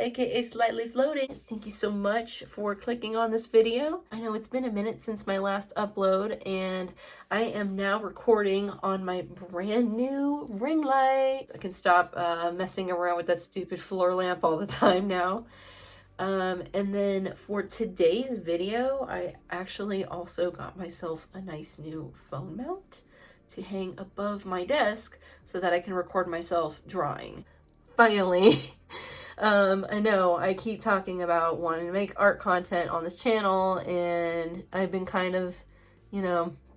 aka Slightly Floating. Thank you so much for clicking on this video. I know it's been a minute since my last upload, and I am now recording on my brand new ring light. I can stop messing around with that stupid floor lamp all the time now. And then for today's video, I actually also got myself a nice new phone mount to hang above my desk so that I can record myself drawing. Finally. I know I keep talking about wanting to make art content on this channel, and I've been kind of,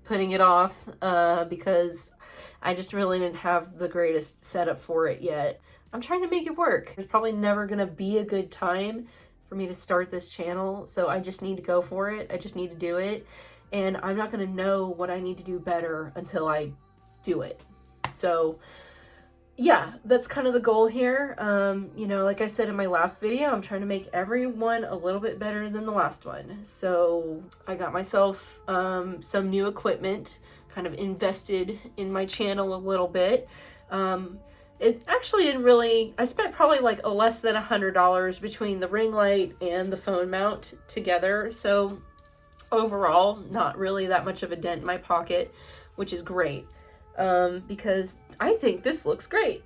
putting it off because I just really didn't have the greatest setup for it yet. I'm trying to make it work. There's probably never gonna be a good time for me to start this channel, so I just need to go for it. I just need to do it, and I'm not gonna know what I need to do better until I do it. So yeah, that's kind of the goal here. Like I said in my last video, I'm trying to make every one a little bit better than the last one. So I got myself some new equipment, kind of invested in my channel a little bit. It actually didn't really, I spent probably like less than $100 between the ring light and the phone mount together. So overall, not really that much of a dent in my pocket, which is great. Because I think this looks great.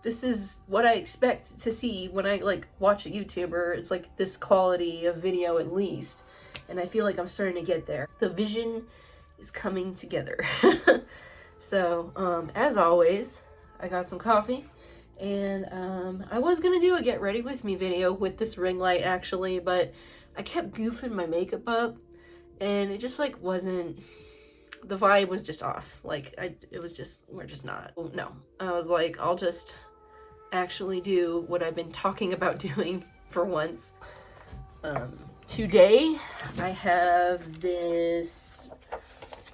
This is what I expect to see when I watch a YouTuber. It's like this quality of video at least. And I feel like I'm starting to get there. The vision is coming together. So, as always, I got some coffee, and I was gonna do a get ready with me video with this ring light actually, but I kept goofing my makeup up, and it just wasn't, the vibe was just off. We're just not, no. I was like, I'll just actually do what I've been talking about doing for once. Today I have this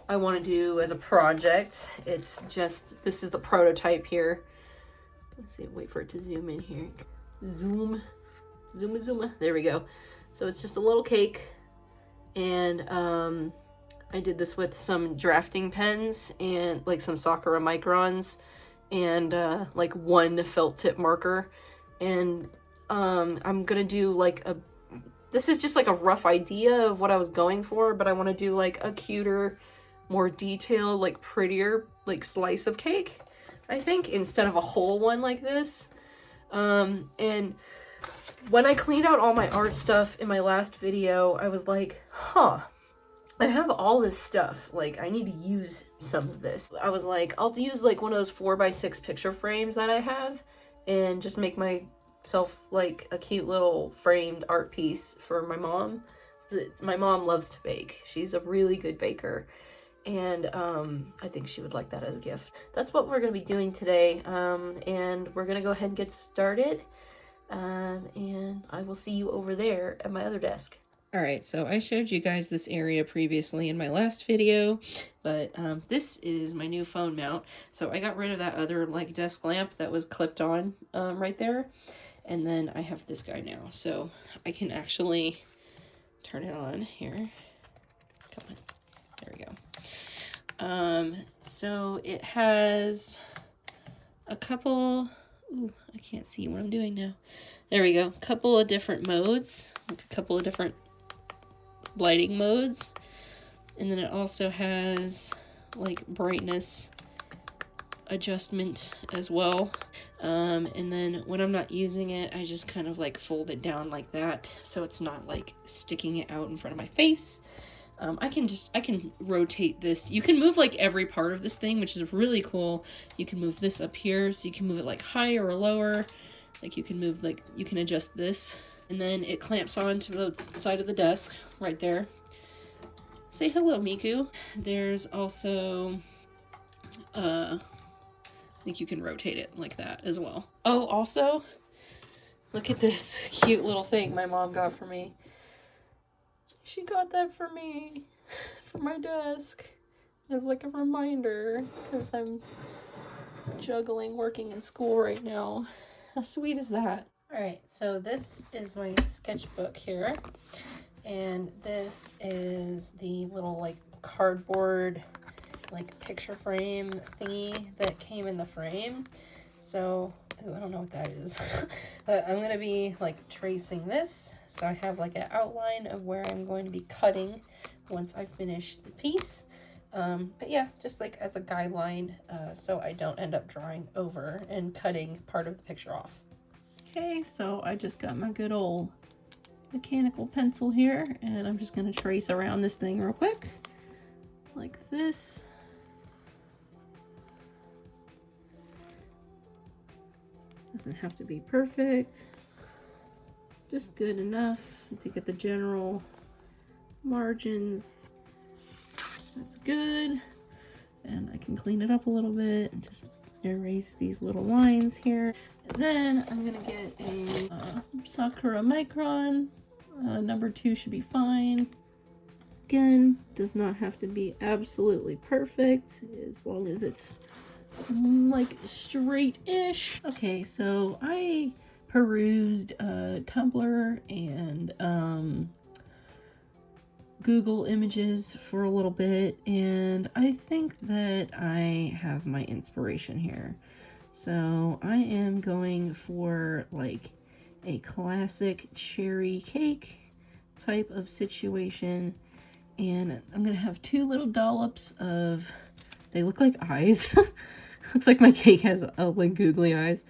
I want to do as a project. It's just, this is the prototype here. Let's see, wait for it to zoom in here. Zoom. There we go. So it's just a little cake, and I did this with some drafting pens and some Sakura microns and one felt tip marker. And I'm gonna do this is just a rough idea of what I was going for, but I want to do a cuter, more detailed, prettier, slice of cake, I think, instead of a whole one like this. And when I cleaned out all my art stuff in my last video, I was like, huh, I have all this stuff. I need to use some of this. I was like, I'll use one of those 4x6 picture frames that I have and just make myself a cute little framed art piece for my mom. My mom loves to bake. She's a really good baker. And I think she would like that as a gift. That's what we're going to be doing today. And we're going to go ahead and get started. And I will see you over there at my other desk. Alright, so I showed you guys this area previously in my last video, but this is my new phone mount. So I got rid of that other desk lamp that was clipped on right there. And then I have this guy now. So I can actually turn it on here. Come on. There we go. So it has a couple, ooh, I can't see what I'm doing now. There we go. Couple of different modes, a couple of different lighting modes. And then it also has brightness adjustment as well. And then when I'm not using it, I just kind of fold it down like that, so it's not sticking it out in front of my face. I can rotate this. You can move every part of this thing, which is really cool. You can move this up here, so you can move it higher or lower. You can move, you can adjust this. And then it clamps onto the side of the desk right there. Say hello, Miku. There's also, I think you can rotate it like that as well. Oh, also, look at this cute little thing my mom got for me. She got that for me, for my desk, as a reminder, because I'm juggling working in school right now. How sweet is that? Alright, so this is my sketchbook here, and this is the little cardboard picture frame thingy that came in the frame. So Oh, I don't know what that is. But I'm going to be like tracing this. So I have like an outline of where I'm going to be cutting once I finish the piece. But yeah, just like as a guideline, so I don't end up drawing over and cutting part of the picture off. Okay, so I just got my good old mechanical pencil here, and I'm just going to trace around this thing real quick, like this. Doesn't have to be perfect, just good enough to get the general margins. That's good. And I can clean it up a little bit and just erase these little lines here. And then I'm gonna get a Sakura Micron. Number 2 should be fine. Again, does not have to be absolutely perfect, as long as it's like straight-ish. Okay, so I perused Tumblr and Google Images for a little bit, and I think that I have my inspiration here. So I am going for like a classic cherry cake type of situation, and I'm gonna have 2 little dollops of, they look like eyes. Looks like my cake has like googly eyes.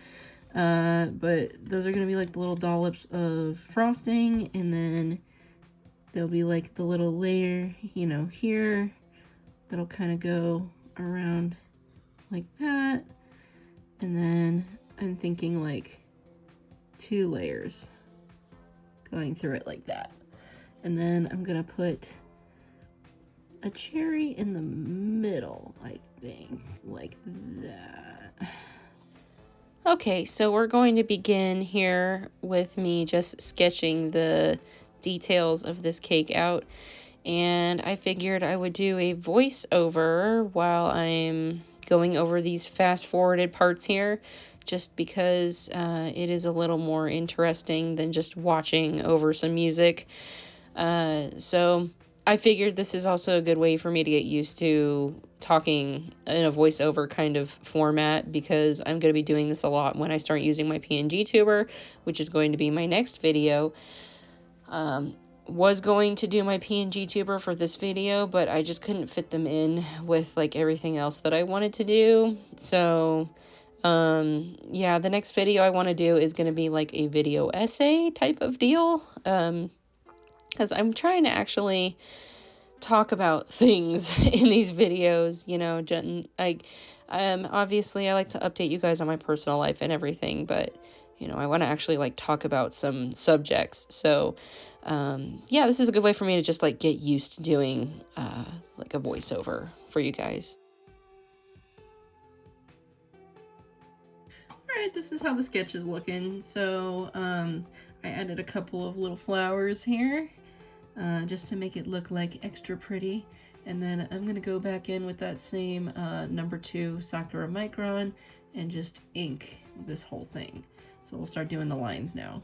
But those are gonna be like the little dollops of frosting, and then there'll be like the little layer, you know, here, that'll kind of go around like that. And then I'm thinking like 2 layers going through it like that. And then I'm gonna put a cherry in the middle, I think, like that. Okay, so we're going to begin here with me just sketching the details of this cake out, and I figured I would do a voiceover while I'm going over these fast-forwarded parts here, just because it is a little more interesting than just watching over some music. So I figured this is also a good way for me to get used to talking in a voiceover kind of format, because I'm going to be doing this a lot when I start using my PNG tuber, which is going to be my next video. Was going to do my PNG tuber for this video, but I just couldn't fit them in with like everything else that I wanted to do. So yeah, the next video I want to do is going to be like a video essay type of deal, because I'm trying to actually talk about things in these videos, you know. Obviously I like to update you guys on my personal life and everything, but you know, I want to actually like talk about some subjects. So yeah, this is a good way for me to just like get used to doing like a voiceover for you guys. Alright, this is how the sketch is looking. So I added a couple of little flowers here just to make it look like extra pretty. And then I'm gonna go back in with that same number 2 Sakura Micron and just ink this whole thing. So we'll start doing the lines now.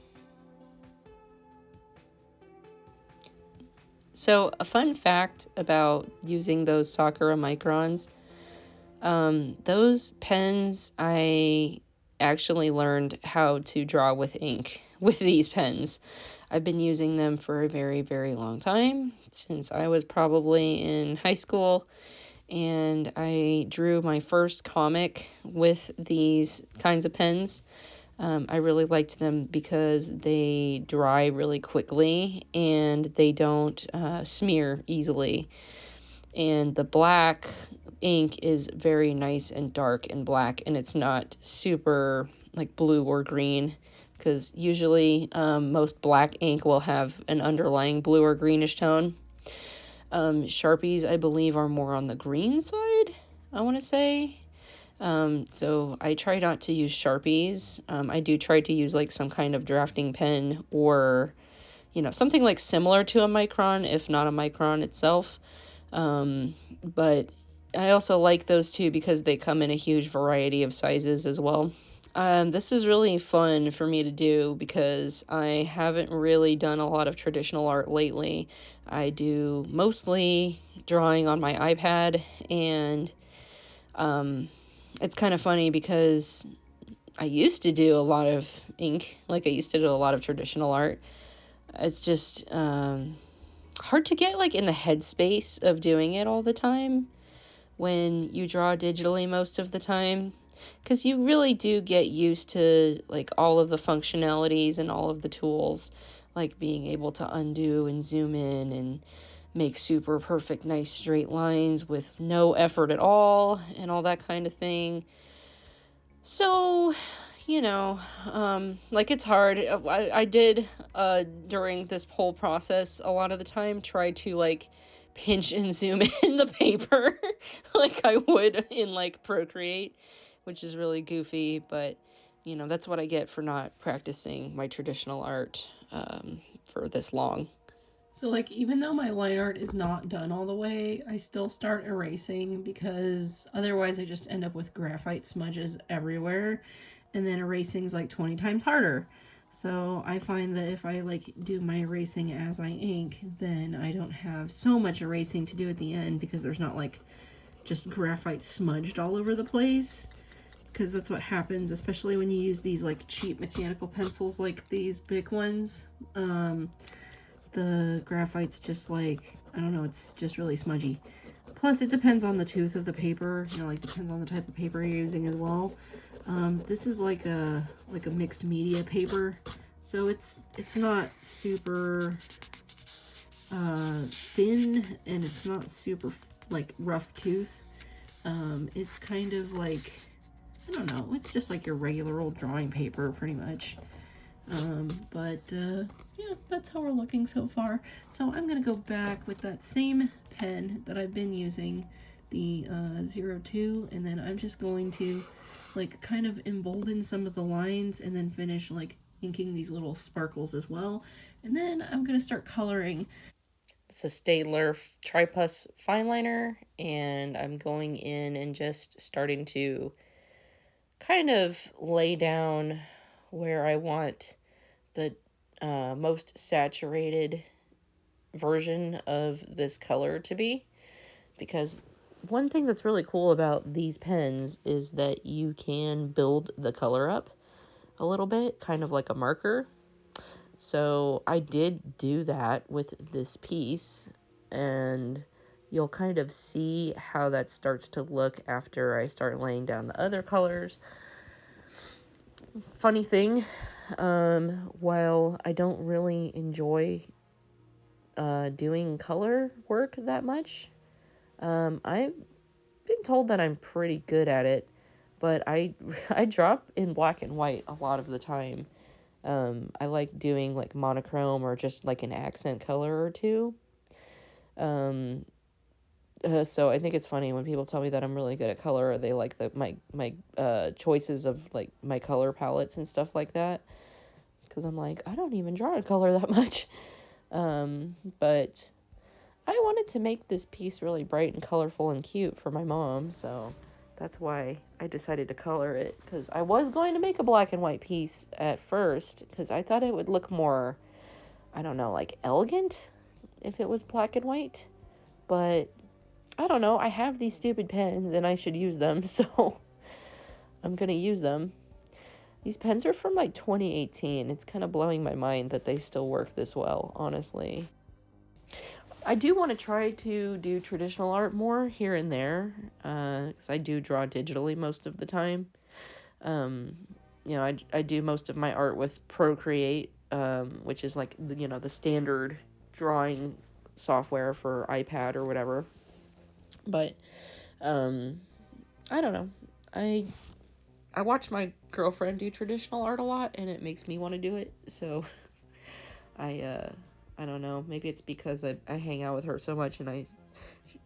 So a fun fact about using those Sakura Microns, those pens, I actually learned how to draw with ink with these pens. I've been using them for a very, very long time, since I was probably in high school, and I drew my first comic with these kinds of pens. I really liked them because they dry really quickly and they don't smear easily. And the black ink is very nice and dark and black, and it's not super like blue or green, because usually most black ink will have an underlying blue or greenish tone. Sharpies, I believe, are more on the green side, I want to say. So I try not to use Sharpies. I do try to use like some kind of drafting pen, or, you know, something like similar to a micron, if not a micron itself. But I also like those too because they come in a huge variety of sizes as well. This is really fun for me to do because I haven't really done a lot of traditional art lately. I do mostly drawing on my iPad, and it's kind of funny because I used to do a lot of ink, like I used to do a lot of traditional art. It's just hard to get like in the headspace of doing it all the time when you draw digitally most of the time, because you really do get used to like all of the functionalities and all of the tools, like being able to undo and zoom in and make super perfect nice straight lines with no effort at all and all that kind of thing. So, like it's hard. I did during this whole process a lot of the time try to like pinch and zoom in the paper like I would in like Procreate, which is really goofy, but that's what I get for not practicing my traditional art for this long. So, like, even though my line art is not done all the way, I still start erasing because otherwise I just end up with graphite smudges everywhere, and then erasing is like 20 times harder. So I find that if I like do my erasing as I ink, then I don't have so much erasing to do at the end because there's not like just graphite smudged all over the place. Because that's what happens, especially when you use these like cheap mechanical pencils like these big ones. The graphite's just like, I don't know, it's just really smudgy. Plus, it depends on the tooth of the paper, like depends on the type of paper you're using as well. This is like a mixed media paper, so it's not super thin, and it's not super like rough tooth. It's kind of like, I don't know, it's just like your regular old drawing paper pretty much. Yeah, that's how we're looking so far. So I'm going to go back with that same pen that I've been using, the 02, and then I'm just going to like kind of embolden some of the lines and then finish like inking these little sparkles as well. And then I'm going to start coloring. It's a Staedtler Tripus fine liner, and I'm going in and just starting to kind of lay down where I want the most saturated version of this color to be. Because one thing that's really cool about these pens is that you can build the color up a little bit, kind of like a marker. So I did do that with this piece, and you'll kind of see how that starts to look after I start laying down the other colors. Funny thing, while I don't really enjoy doing color work that much, I've been told that I'm pretty good at it, but I drop in black and white a lot of the time. I like doing like monochrome or just like an accent color or two. So I think it's funny when people tell me that I'm really good at color, or they like my choices of like my color palettes and stuff like that. Because I'm like, I don't even draw a color that much. But I wanted to make this piece really bright and colorful and cute for my mom, so that's why I decided to color it. Because I was going to make a black and white piece at first, because I thought it would look more, I don't know, like elegant if it was black and white. But I don't know, I have these stupid pens and I should use them, so I'm gonna use them. These pens are from like 2018. It's kind of blowing my mind that they still work this well, honestly. I do want to try to do traditional art more here and there, because I do draw digitally most of the time. I do most of my art with Procreate, which is like, the standard drawing software for iPad or whatever. But, I don't know. I watch my girlfriend do traditional art a lot, and it makes me want to do it, so I don't know, maybe it's because I hang out with her so much and I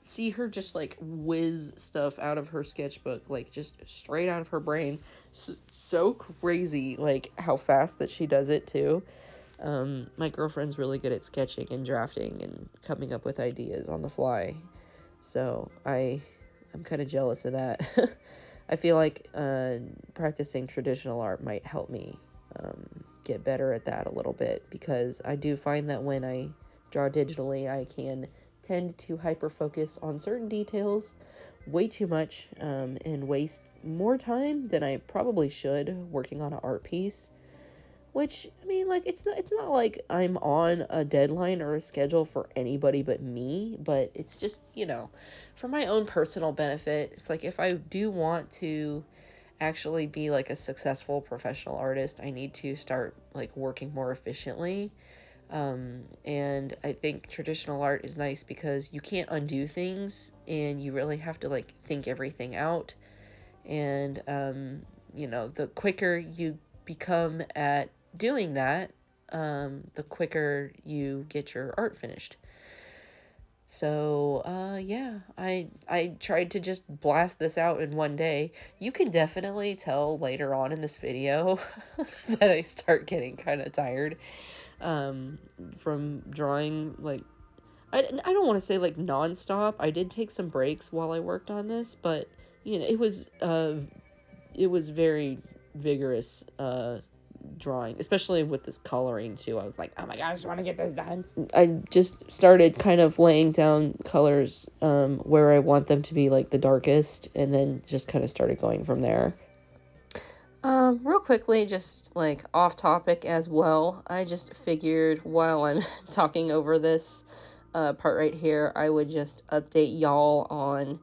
see her just like whiz stuff out of her sketchbook, like just straight out of her brain. So crazy, like how fast that she does it too. My girlfriend's really good at sketching and drafting and coming up with ideas on the fly, so I'm kind of jealous of that. I feel like practicing traditional art might help me get better at that a little bit, because I do find that when I draw digitally, I can tend to hyper focus on certain details way too much, and waste more time than I probably should working on an art piece. Which, I mean, like, it's not like I'm on a deadline or a schedule for anybody but me, but it's just, for my own personal benefit. It's like, if I do want to actually be like a successful professional artist, I need to start like working more efficiently. And I think traditional art is nice because you can't undo things and you really have to like think everything out. And, the quicker you become at doing that, the quicker you get your art finished. So, yeah, I tried to just blast this out in one day. You can definitely tell later on in this video that I start getting kind of tired, from drawing, like, I don't want to say, like, nonstop. I did take some breaks while I worked on this, but, it was very vigorous, drawing, especially with this coloring too. I was like, oh my gosh, I want to get this done. I just started kind of laying down colors where I want them to be like the darkest, and then just kind of started going from there. Real quickly, just like off topic as well, I just figured while I'm talking over this part right here, I would just update y'all on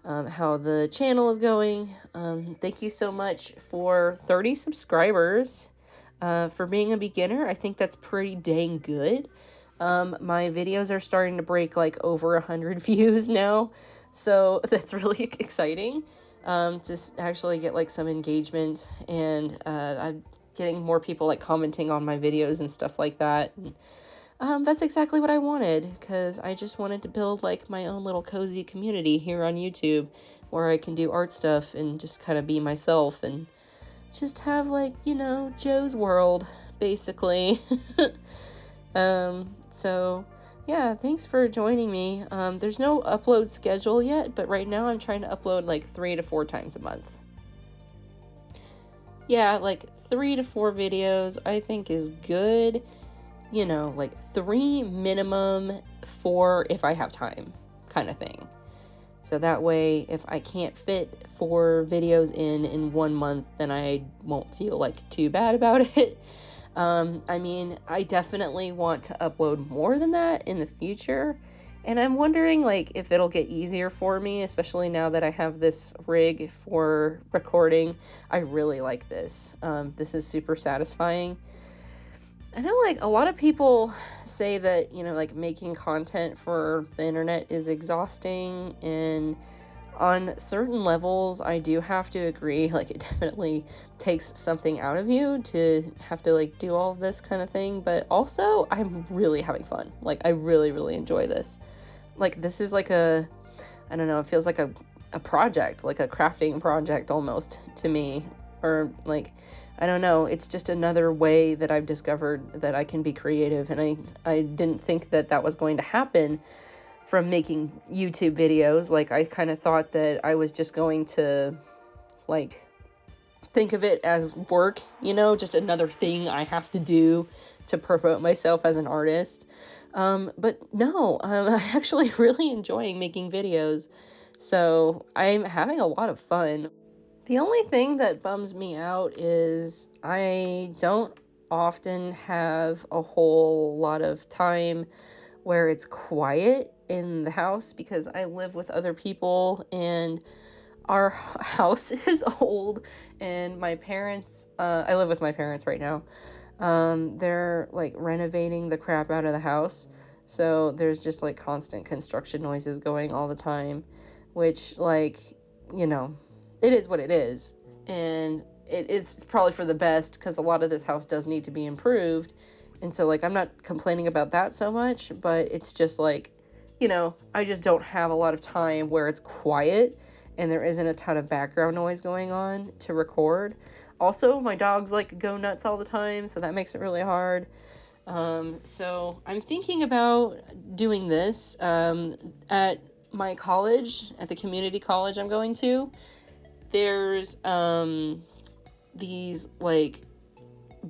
how the channel is going. Thank you so much for 30 subscribers. For being a beginner, I think that's pretty dang good. My videos are starting to break like over 100 views now, so that's really exciting. To actually get like some engagement, and I'm getting more people like commenting on my videos and stuff like that. And, that's exactly what I wanted, because I just wanted to build like my own little cozy community here on YouTube where I can do art stuff and just kind of be myself and just have like, Joe's world, basically. So yeah, thanks for joining me. There's no upload schedule yet, but right now I'm trying to upload like 3 to 4 times a month. Yeah, like 3 to 4 videos I think is good. Like 3 minimum, 4 if I have time, kind of thing. So that way, if I can't fit 4 videos in 1 month, then I won't feel like too bad about it. I mean, I definitely want to upload more than that in the future. And I'm wondering like if it'll get easier for me, especially now that I have this rig for recording. I really like this. This is super satisfying. I know like a lot of people say that, like making content for the internet is exhausting, and on certain levels I do have to agree. Like it definitely takes something out of you to have to like do all of this kind of thing, but also I'm really having fun. Like I really, really enjoy this. Like this is like I don't know, it feels like a project, like a crafting project almost to me, or like, I don't know, it's just another way that I've discovered that I can be creative, and I didn't think that that was going to happen from making YouTube videos. Like, I kind of thought that I was just going to, like, think of it as work, just another thing I have to do to promote myself as an artist. But no, I'm actually really enjoying making videos, so I'm having a lot of fun. The only thing that bums me out is I don't often have a whole lot of time where it's quiet in the house, because I live with other people and our house is old, and my parents, I live with my parents right now. They're like renovating the crap out of the house. So there's just like constant construction noises going all the time, which like, it is what it is, and it's probably for the best, because a lot of this house does need to be improved, and so like I'm not complaining about that so much, but it's just like, I just don't have a lot of time where it's quiet and there isn't a ton of background noise going on to record. Also, my dogs like go nuts all the time, so that makes it really hard. So I'm thinking about doing this at my college, at the community college I'm going to. There's these like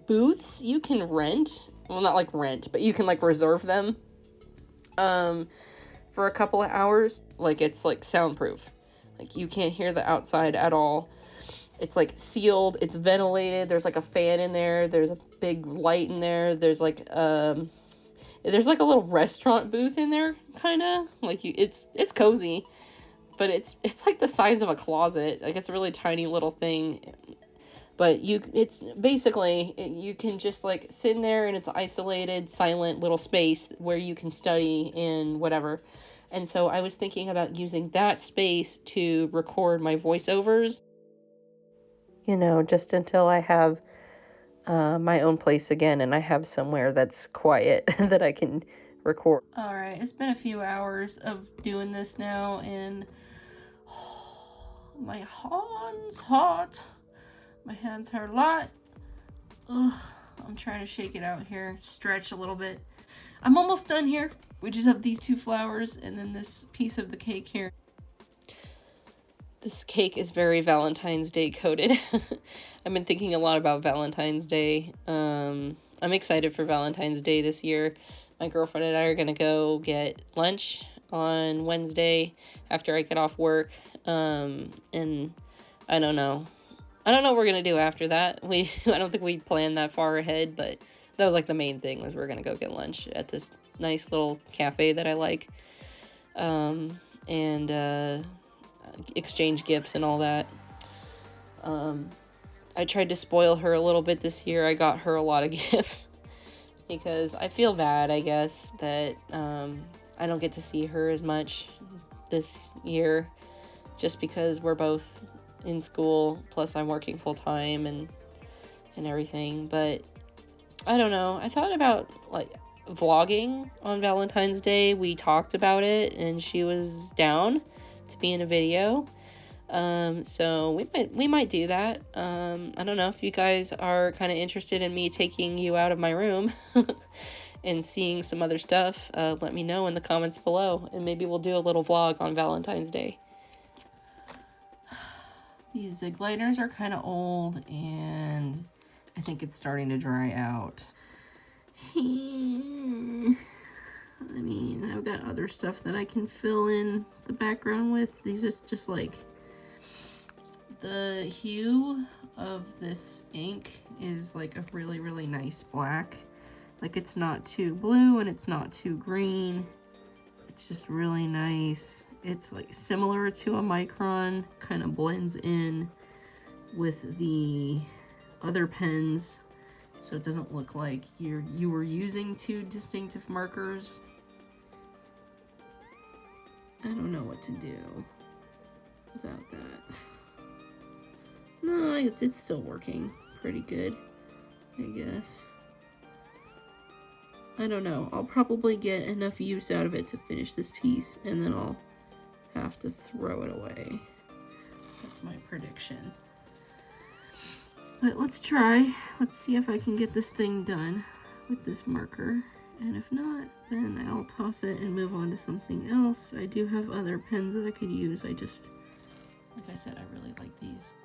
booths you can rent. Well, not like rent, but you can like reserve them. for a couple of hours. Like, it's like soundproof. Like, you can't hear the outside at all. It's like sealed, it's ventilated, there's like a fan in there, there's a big light in there, there's like a little restaurant booth in there, kind of. Like, it's cozy, but it's like the size of a closet. Like, it's a really tiny little thing. But it's basically, you can just like sit in there, and it's isolated, silent little space where you can study and whatever. And so I was thinking about using that space to record my voiceovers. You know, just until I have my own place again and I have somewhere that's quiet that I can record. All right, it's been a few hours of doing this now, and my hand's hot. My hands hurt a lot. Ugh, I'm trying to shake it out here, stretch a little bit. I'm almost done here. We just have these 2 flowers and then this piece of the cake here. This cake is very Valentine's Day coded. I've been thinking a lot about Valentine's Day. I'm excited for Valentine's Day this year. My girlfriend and I are gonna go get lunch on Wednesday after I get off work. And I don't know what we're gonna do after that. I don't think we planned that far ahead, but that was like the main thing, was we're gonna go get lunch at this nice little cafe that I like. And exchange gifts and all that. I tried to spoil her a little bit this year. I got her a lot of gifts because I feel bad, I guess, that I don't get to see her as much this year just because we're both in school, plus I'm working full time and everything. But I don't know. I thought about like vlogging on Valentine's Day. We talked about it and she was down to be in a video. So we might do that. I don't know if you guys are kind of interested in me taking you out of my room and seeing some other stuff. Let me know in the comments below, and maybe we'll do a little vlog on Valentine's Day. These Zig lighters are kind of old, and I think it's starting to dry out. I mean, I've got other stuff that I can fill in the background with. These are just like, the hue of this ink is like a really, really nice black. Like, it's not too blue and it's not too green. It's just really nice. It's like similar to a micron, kind of blends in with the other pens, so it doesn't look like you were using 2 distinctive markers. I don't know what to do about that. No, it's still working pretty good, I guess. I don't know. I'll probably get enough use out of it to finish this piece, and then I'll have to throw it away. That's my prediction. But let's try. Let's see if I can get this thing done with this marker. And if not, then I'll toss it and move on to something else. I do have other pens that I could use. Like I said, I really like these.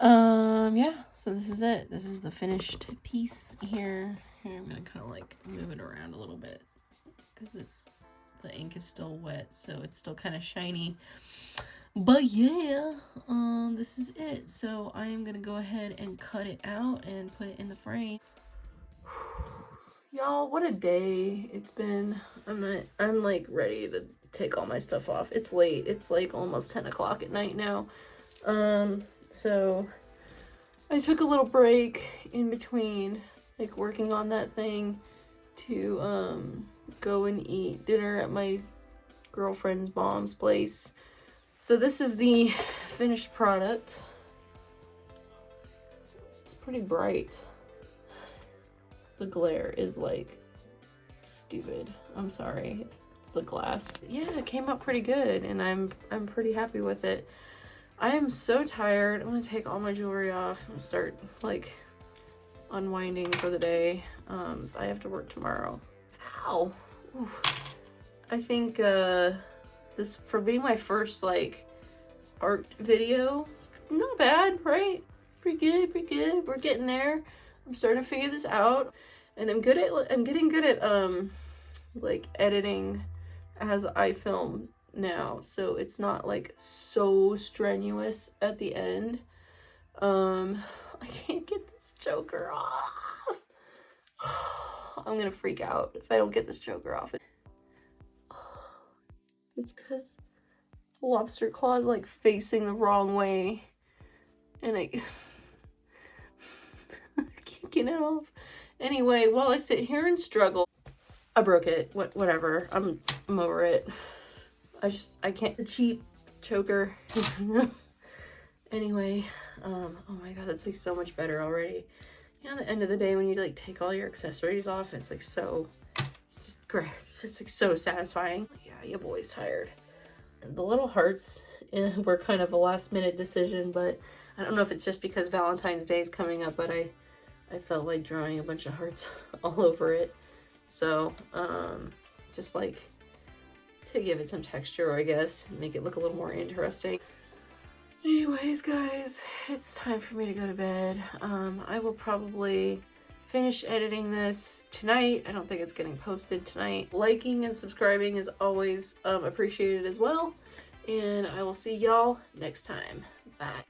Yeah, so this is it. This is the finished piece here. Here, I'm gonna kind of like move it around a little bit because the ink is still wet, so it's still kind of shiny. But yeah, this is it. So I am gonna go ahead and cut it out and put it in the frame. Y'all, what a day it's been. I'm like ready to take all my stuff off. It's late. It's like almost 10 o'clock at night now. So I took a little break in between like working on that thing to go and eat dinner at my girlfriend's mom's place. So this is the finished product. It's pretty bright. The glare is like stupid. I'm sorry. It's the glass. Yeah, it came out pretty good and I'm pretty happy with it. I am so tired. I'm gonna take all my jewelry off and start like unwinding for the day. So I have to work tomorrow. Ow. Oof. I think this, for being my first like art video, not bad, right? It's pretty good, pretty good. We're getting there. I'm starting to figure this out, and I'm getting good at like editing as I film now, so it's not like so strenuous at the end. I can't get this choker off. I'm gonna freak out if I don't get this choker off. It's because the lobster claw is like facing the wrong way, and I can't get it off. Anyway, while I sit here and struggle, I broke it. Whatever. I'm over it. I can't. The cheap choker. Anyway, oh my god, that's like so much better already. You know, at the end of the day, when you like take all your accessories off, it's like so, it's just great. It's like so satisfying. Yeah, your boy's tired. And the little hearts were kind of a last minute decision, but I don't know if it's just because Valentine's Day is coming up, but I felt like drawing a bunch of hearts all over it. So, just like to give it some texture, I guess, make it look a little more interesting. Anyways, guys, it's time for me to go to bed. I will probably finish editing this tonight. I don't think it's getting posted tonight. Liking and subscribing is always appreciated as well. And I will see y'all next time. Bye.